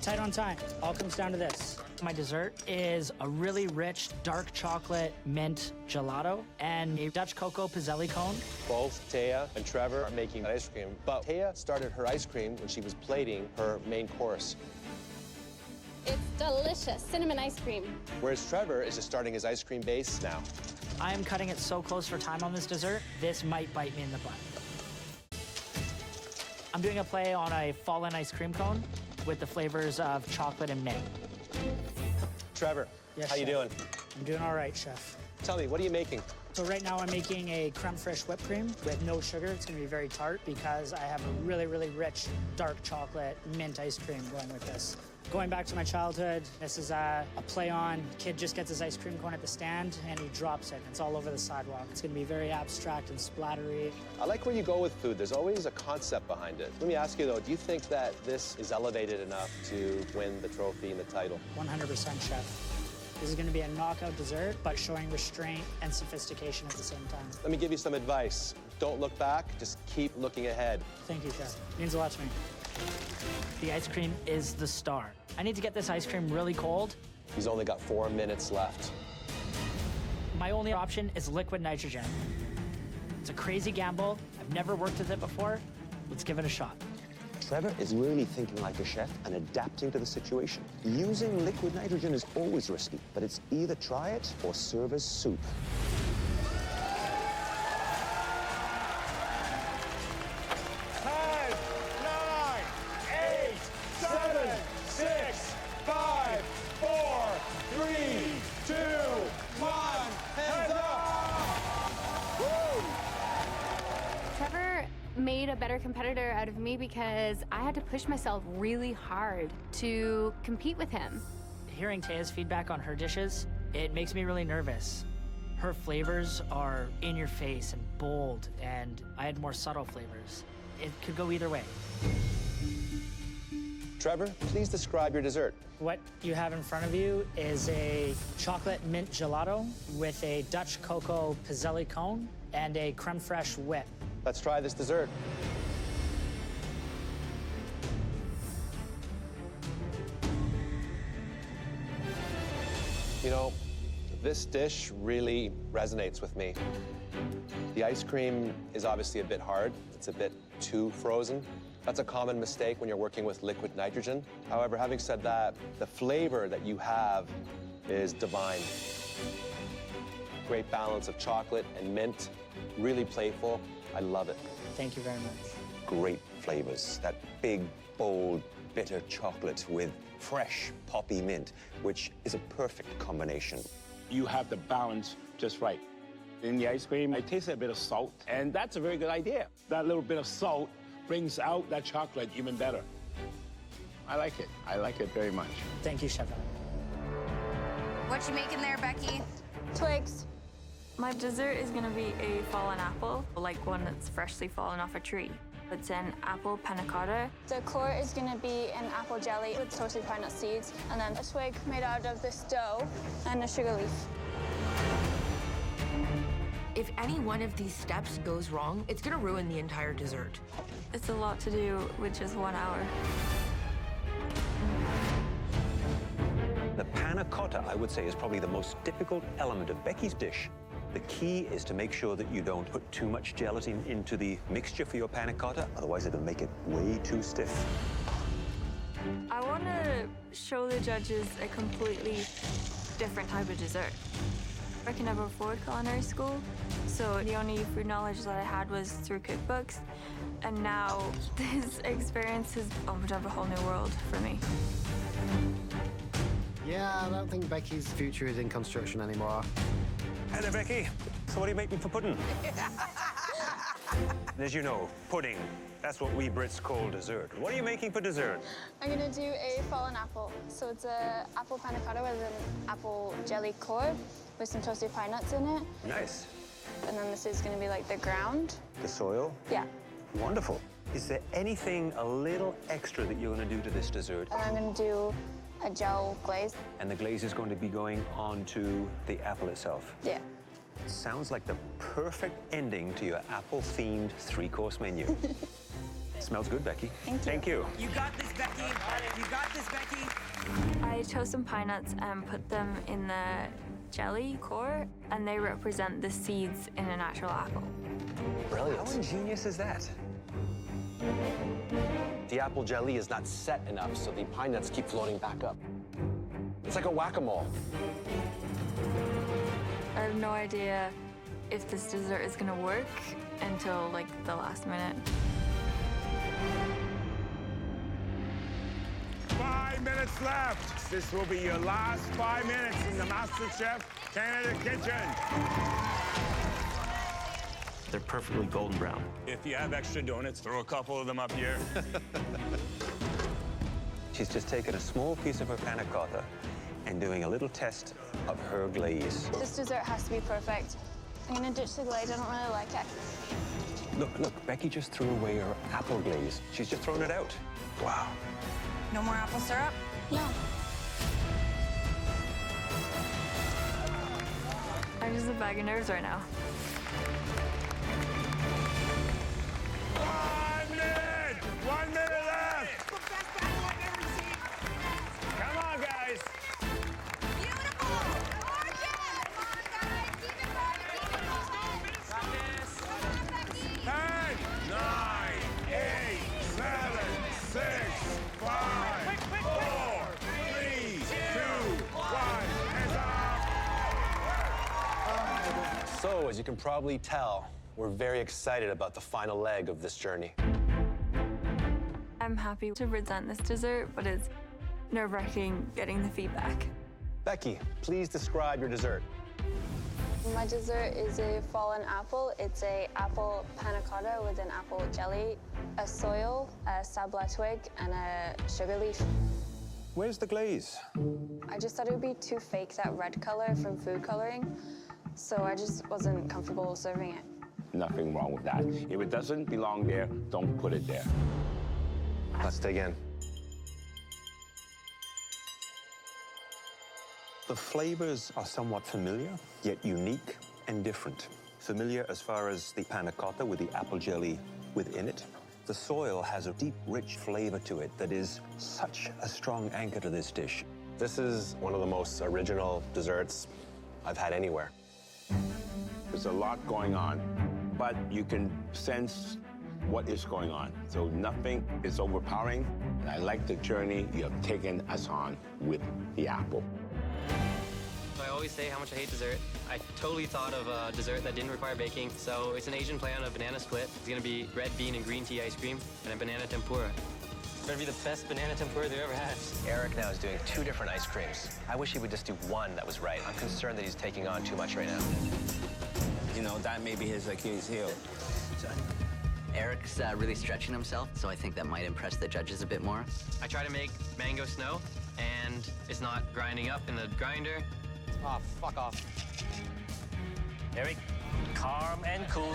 Tight on time. All comes down to this. My dessert is a really rich dark chocolate mint gelato and a Dutch cocoa pizzelli cone. Both Taya and Trevor are making ice cream, but Taya started her ice cream when she was plating her main course. It's delicious, cinnamon ice cream. Whereas Trevor is just starting his ice cream base now. I am cutting it so close for time on this dessert, this might bite me in the butt. I'm doing a play on a fallen ice cream cone with the flavors of chocolate and mint. Trevor, Yes, how you doing? I'm doing all right, chef. Tell me, what are you making? So right now I'm making a creme fraiche whipped cream with no sugar. It's gonna be very tart because I have a really, really rich dark chocolate mint ice cream going with this. Going back to my childhood, this is a play on, kid just gets his ice cream cone at the stand and he drops it. It's all over the sidewalk. It's gonna be very abstract and splattery. I like where you go with food. There's always a concept behind it. Let me ask you though, do you think that this is elevated enough to win the trophy and the title? 100% chef. This is gonna be a knockout dessert, but showing restraint and sophistication at the same time. Let me give you some advice. Don't look back, just keep looking ahead. Thank you, chef. It means a lot to me. The ice cream is the star. I need to get this ice cream really cold. He's only got 4 minutes left. My only option is liquid nitrogen. It's a crazy gamble. I've never worked with it before. Let's give it a shot. Trevor is really thinking like a chef and adapting to the situation. Using liquid nitrogen is always risky, but it's either try it or serve as soup. 10, 9, 8, 7, 6, 5, 4, 3, 2, 1, hands up! Woo! Trevor made a better competitor out of me because I had to push myself really hard to compete with him. Hearing Taya's feedback on her dishes, it makes me really nervous. Her flavors are in your face and bold, and I had more subtle flavors. It could go either way. Trevor, please describe your dessert. What you have in front of you is a chocolate mint gelato with a Dutch cocoa pizzelli cone and a creme fraiche whip. Let's try this dessert. You know, this dish really resonates with me. The ice cream is obviously a bit hard. It's a bit too frozen. That's a common mistake when you're working with liquid nitrogen. However, having said that, the flavor that you have is divine. Great balance of chocolate and mint, really playful. I love it. Thank you very much. Great flavors. That big, bold, bitter chocolate with fresh poppy mint, which is a perfect combination. You have the balance just right. In the ice cream, I tasted a bit of salt, and that's a very good idea. That little bit of salt brings out that chocolate even better. I like it. I like it very much. Thank you, Chef. What you making there, Becky? Twigs. My dessert is gonna be a fallen apple, like one that's freshly fallen off a tree. It's an apple panna cotta. The core is gonna be an apple jelly with toasted pine nut seeds, and then a twig made out of this dough and a sugar leaf. If any one of these steps goes wrong, it's gonna ruin the entire dessert. It's a lot to do with just 1 hour. The panna cotta, I would say, is probably the most difficult element of Becky's dish. The key is to make sure that you don't put too much gelatin into the mixture for your panna cotta, otherwise it'll make it way too stiff. I want to show the judges a completely different type of dessert. I can never afford culinary school, so the only food knowledge that I had was through cookbooks, and now this experience has opened up a whole new world for me. Yeah, I don't think Becky's future is in construction anymore. Hello, Becky. So what are you making for pudding? As you know, pudding, that's what we Brits call dessert. What are you making for dessert? I'm gonna do a fallen apple. So it's a apple panna cotta with an apple jelly core with some toasted pine nuts in it. Nice. And then this is gonna be like the ground. The soil? Yeah. Wonderful. Is there anything a little extra that you're going to do to this dessert? And I'm gonna do a gel glaze. And the glaze is going to be going onto the apple itself? Yeah. Sounds like the perfect ending to your apple-themed three-course menu. Smells good, Becky. Thank you. Thank you. You got this, Becky. You got this, Becky. I chose some pine nuts and put them in the jelly core, and they represent the seeds in an actual apple. Brilliant. How ingenious is that? The apple jelly is not set enough, so the pine nuts keep floating back up. It's like a whack-a-mole. I have no idea if this dessert is gonna work until like the last minute. 5 minutes left. This will be your last 5 minutes in the MasterChef Canada kitchen. They're perfectly golden brown. If you have extra donuts, throw a couple of them up here. She's just taken a small piece of her panna cotta and doing a little test of her glaze. This dessert has to be perfect. I'm gonna ditch the glaze, I don't really like it. Look, Becky just threw away her apple glaze. She's just thrown it out. Wow. No more apple syrup? No. I'm just a bag of nerves right now. 1 minute! 1 minute left! Come on, guys. Beautiful! Gorgeous! Come on, guys! Keep it going! Keep it going! 10, 9, 8, 7, 6, 5, 4, 3, 2, 1, hands up! So, as you can probably tell, we're very excited about the final leg of this journey. I'm happy to present this dessert, but it's nerve-wracking getting the feedback. Becky, please describe your dessert. My dessert is a fallen apple. It's a apple panna cotta with an apple jelly, a soil, a sabla twig, and a sugar leaf. Where's the glaze? I just thought it would be too fake, that red color from food coloring, so I just wasn't comfortable serving it. Nothing wrong with that. If it doesn't belong there, don't put it there. Let's dig in. The flavors are somewhat familiar, yet unique and different. Familiar as far as the panna cotta with the apple jelly within it. The soil has a deep, rich flavor to it that is such a strong anchor to this dish. This is one of the most original desserts I've had anywhere. There's a lot going on, but you can sense what is going on. So nothing is overpowering. And I like the journey you have taken us on with the apple. I always say how much I hate dessert. I totally thought of a dessert that didn't require baking. So it's an Asian play on a banana split. It's gonna be red bean and green tea ice cream and a banana tempura. It's gonna be the best banana tempura they ever had. Eric now is doing 2 different ice creams. I wish he would just do one that was right. I'm concerned that he's taking on too much right now. You know, that may be his Achilles heel. Eric's really stretching himself, so I think that might impress the judges a bit more. I try to make mango snow, and it's not grinding up in the grinder. Oh, fuck off. Eric, calm and cool.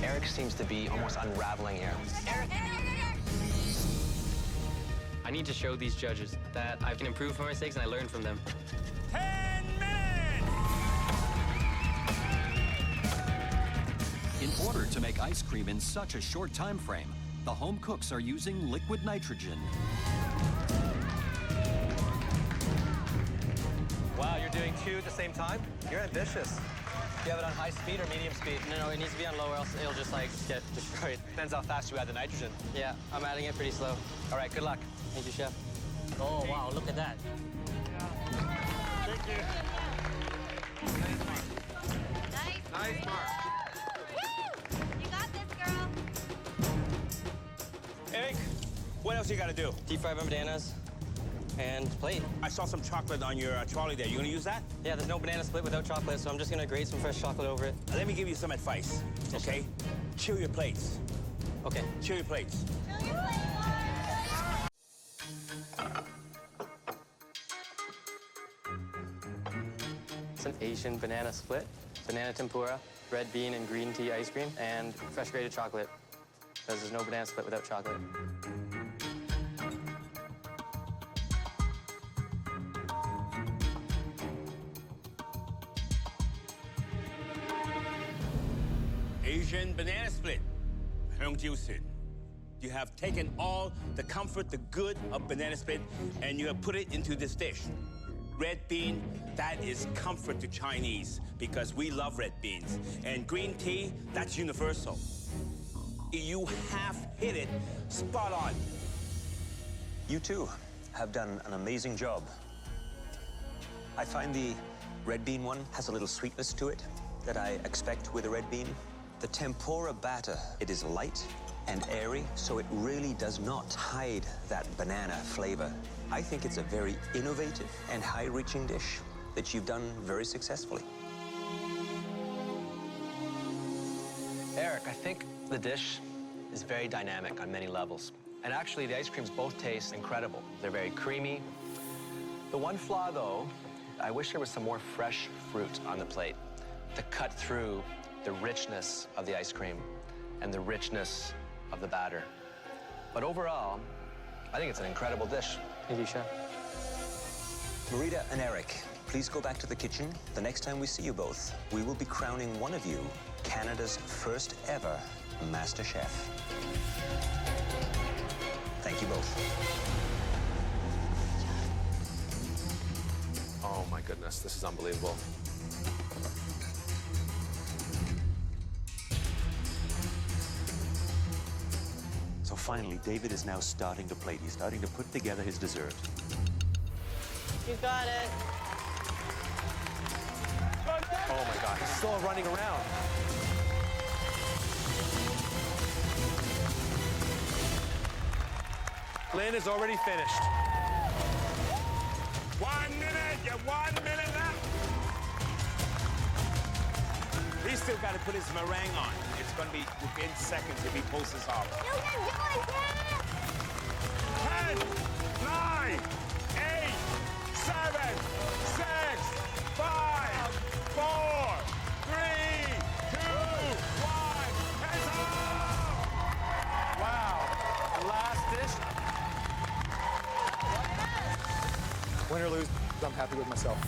Eric seems to be almost unraveling here. I need to show these judges that I can improve from my mistakes and I learn from them. 10 minutes! In order to make ice cream in such a short time frame, the home cooks are using liquid nitrogen. Wow, you're doing 2 at the same time? You're ambitious. Do you have it on high speed or medium speed? No, it needs to be on low or else it'll just like get destroyed. Depends how fast you add the nitrogen. Yeah, I'm adding it pretty slow. All right, good luck. Thank you, chef. Oh, wow, look at that. Thank you. Nice mark. You got this, girl. Eric, what else you gotta do? Deep fried my bananas and plate. I saw some chocolate on your trolley there. You gonna use that? Yeah, there's no banana split without chocolate, so I'm just gonna grate some fresh chocolate over it. Let me give you some advice, okay? Chill your plates. Okay. Chill your plates. It's an Asian banana split, banana tempura, red bean and green tea ice cream, and fresh grated chocolate, because there's no banana split without chocolate. Asian banana split. 香蕉船. You have taken all the comfort, the good of banana split, and you have put it into this dish. Red bean, that is comfort to Chinese because we love red beans. And green tea, that's universal. You have hit it spot on. You too have done an amazing job. I find the red bean one has a little sweetness to it that I expect with a red bean. The tempura batter, it is light and airy, so it really does not hide that banana flavor. I think it's a very innovative and high-reaching dish that you've done very successfully. Eric, I think the dish is very dynamic on many levels. And actually, the ice creams both taste incredible. They're very creamy. The one flaw, though, I wish there was some more fresh fruit on the plate to cut through the richness of the ice cream and the richness of the batter. But overall, I think it's an incredible dish. Thank you, Chef. Marita and Eric, please go back to the kitchen. The next time we see you both, we will be crowning one of you Canada's first ever MasterChef. Thank you both. Oh my goodness, this is unbelievable. So finally, David is now starting to plate. He's starting to put together his dessert. You got it. Oh my God, he's still running around. Lynn is already finished. 1 minute, you have 1 minute left. He's still got to put his meringue on. It's going to be within seconds if he pulls this off. You can do it, Dad! 10, 9, 8, 7, 6, 5, 4, 3, 2, 1. Hands up! Wow, last dish. Win or lose, I'm happy with myself.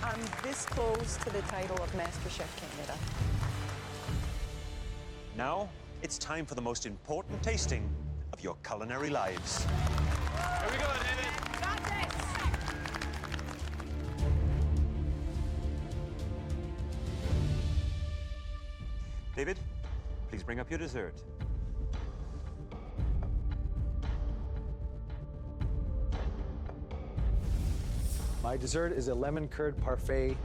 I'm this close to the title of MasterChef Canada. Now, it's time for the most important tasting of your culinary lives. Here we go, David. Got this! David, please bring up your dessert. My dessert is a lemon curd parfait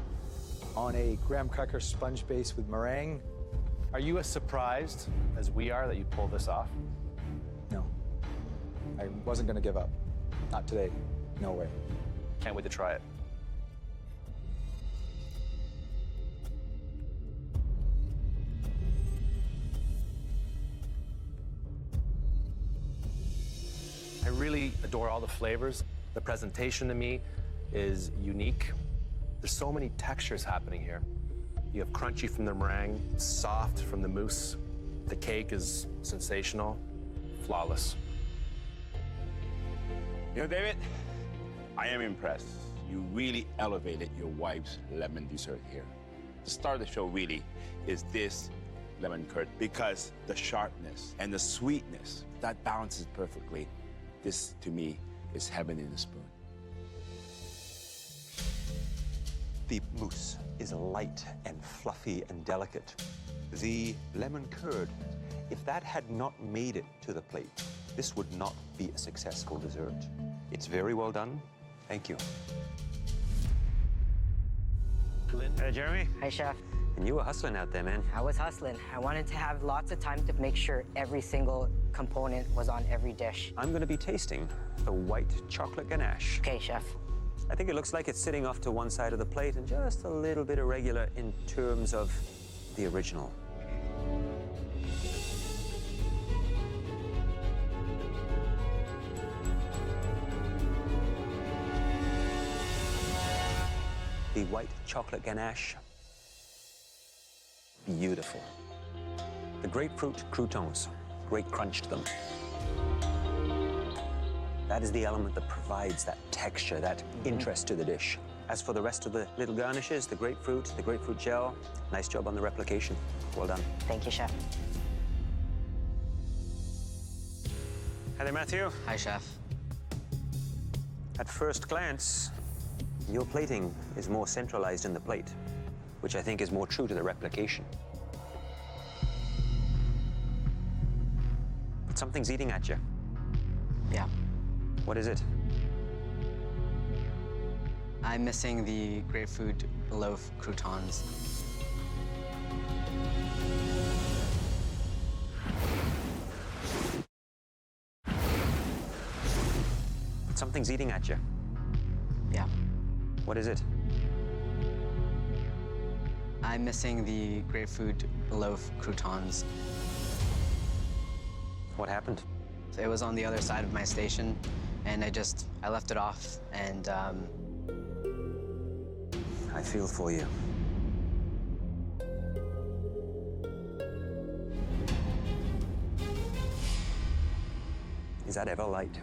on a graham cracker sponge base with meringue. Are you as surprised as we are that you pulled this off? No, I wasn't gonna give up. Not today, no way. Can't wait to try it. I really adore all the flavors. The presentation to me is unique. There's so many textures happening here. You have crunchy from the meringue, soft from the mousse. The cake is sensational, flawless. You know, David, I am impressed. You really elevated your wife's lemon dessert here. The star of the show really is this lemon curd because the sharpness and the sweetness, that balances perfectly. This, to me, is heaven in a spoon. The mousse is light and fluffy and delicate. The lemon curd, if that had not made it to the plate, this would not be a successful dessert. It's very well done. Thank you. Hey, Jeremy. Hi, Chef. And you were hustling out there, man. I was hustling. I wanted to have lots of time to make sure every single component was on every dish. I'm going to be tasting the white chocolate ganache. Okay, Chef. I think it looks like it's sitting off to one side of the plate and just a little bit irregular in terms of the original. The white chocolate ganache, beautiful. The grapefruit croutons, great crunch to them. That is the element that provides that texture, that interest to the dish. As for the rest of the little garnishes, the grapefruit gel, nice job on the replication. Well done. Thank you, Chef. Hi there, Matthew. Hi, Chef. At first glance, your plating is more centralized in the plate, which I think is more true to the replication. But something's eating at you. Yeah. What is it? I'm missing the grapefruit loaf croutons. Something's eating at you. Yeah. What is it? I'm missing the grapefruit loaf croutons. What happened? It was on the other side of my station, and I left it off, and I feel for you. Is that ever light?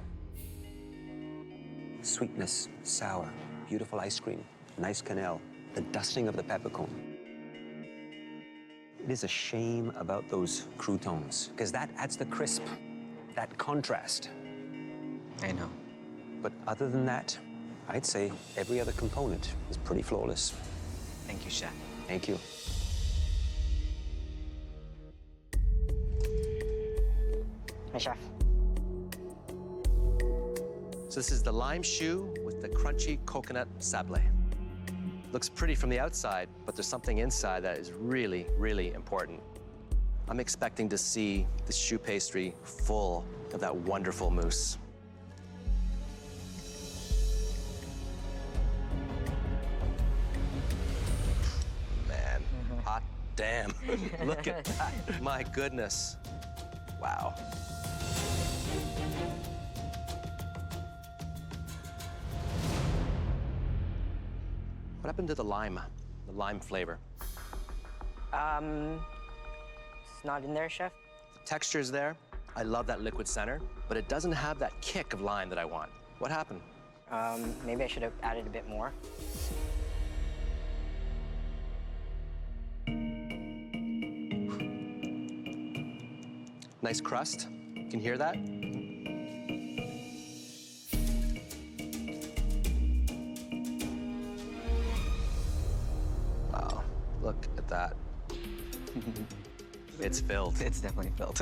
Sweetness, sour, beautiful ice cream, nice quenelle, the dusting of the peppercorn. It is a shame about those croutons, because that adds the crisp, that contrast. I know. But other than that, I'd say every other component is pretty flawless. Thank you, Chef. Thank you. Hi, Chef. So this is the lime choux with the crunchy coconut sablé. Looks pretty from the outside, but there's something inside that is really, really important. I'm expecting to see the choux pastry full of that wonderful mousse. Man, hot damn. Look at that. My goodness. Wow. What happened to the lime flavor? It's not in there, Chef. The texture's there. I love that liquid center, but it doesn't have that kick of lime that I want. What happened? Maybe I should have added a bit more. Nice crust. You can hear that? Wow, look at that. It's filled. It's definitely filled.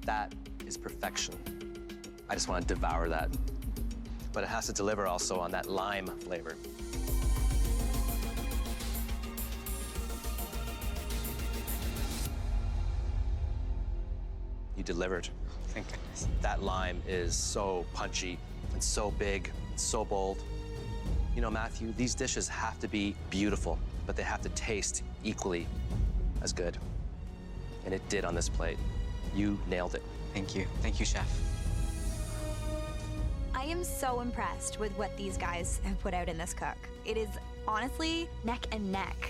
That is perfection. I just want to devour that. But it has to deliver also on that lime flavor. You delivered. Thank goodness. That lime is so punchy and so big, so bold. You know, Matthew, these dishes have to be beautiful, but they have to taste equally as good. And it did on this plate. You nailed it. Thank you. Thank you, Chef. I am so impressed with what these guys have put out in this cook. It is honestly neck and neck.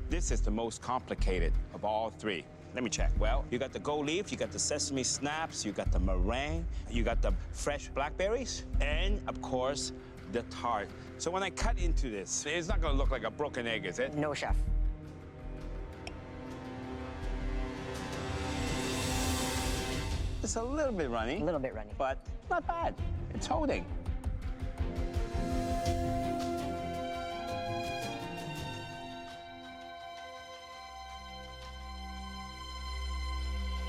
This is the most complicated of all three. Let me check. Well, you got the gold leaf, you got the sesame snaps, you got the meringue, you got the fresh blackberries, and of course, the tart. So when I cut into this, it's not gonna look like a broken egg, is it? No, Chef. It's a little bit runny. A little bit runny. But not bad. It's holding.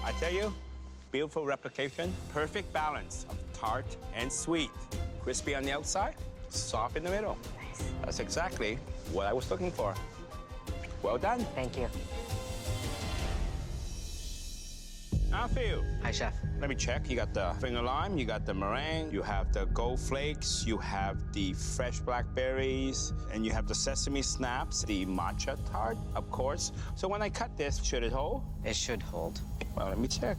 I tell you, beautiful replication, perfect balance of tart and sweet. Crispy on the outside, soft in the middle. Nice. That's exactly what I was looking for. Well done. Thank you. Matthew. Hi, Chef. Let me check. You got the finger lime, you got the meringue, you have the gold flakes, you have the fresh blackberries, and you have the sesame snaps, the matcha tart, of course. So when I cut this, should it hold? It should hold. Well, let me check.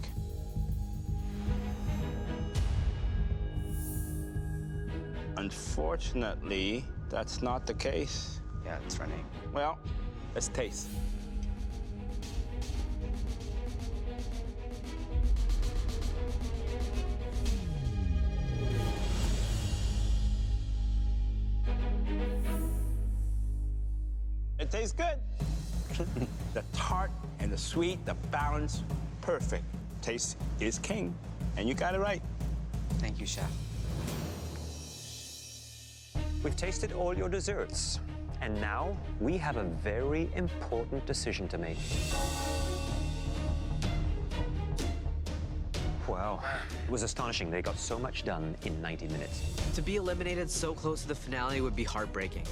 Unfortunately, that's not the case. Yeah, it's running. Well, let's taste. It tastes good. The tart and the sweet, the balance, perfect. taste is king, and you got it right. Thank you, Chef. We've tasted all your desserts, and now we have a very important decision to make. Wow, it was astonishing. They got so much done in 90 minutes. To be eliminated so close to the finale would be heartbreaking.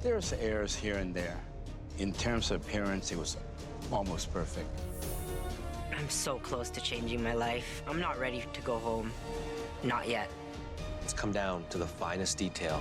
There's errors here and there. In terms of appearance, it was almost perfect. I'm so close to changing my life. I'm not ready to go home. Not yet. It's come down to the finest detail.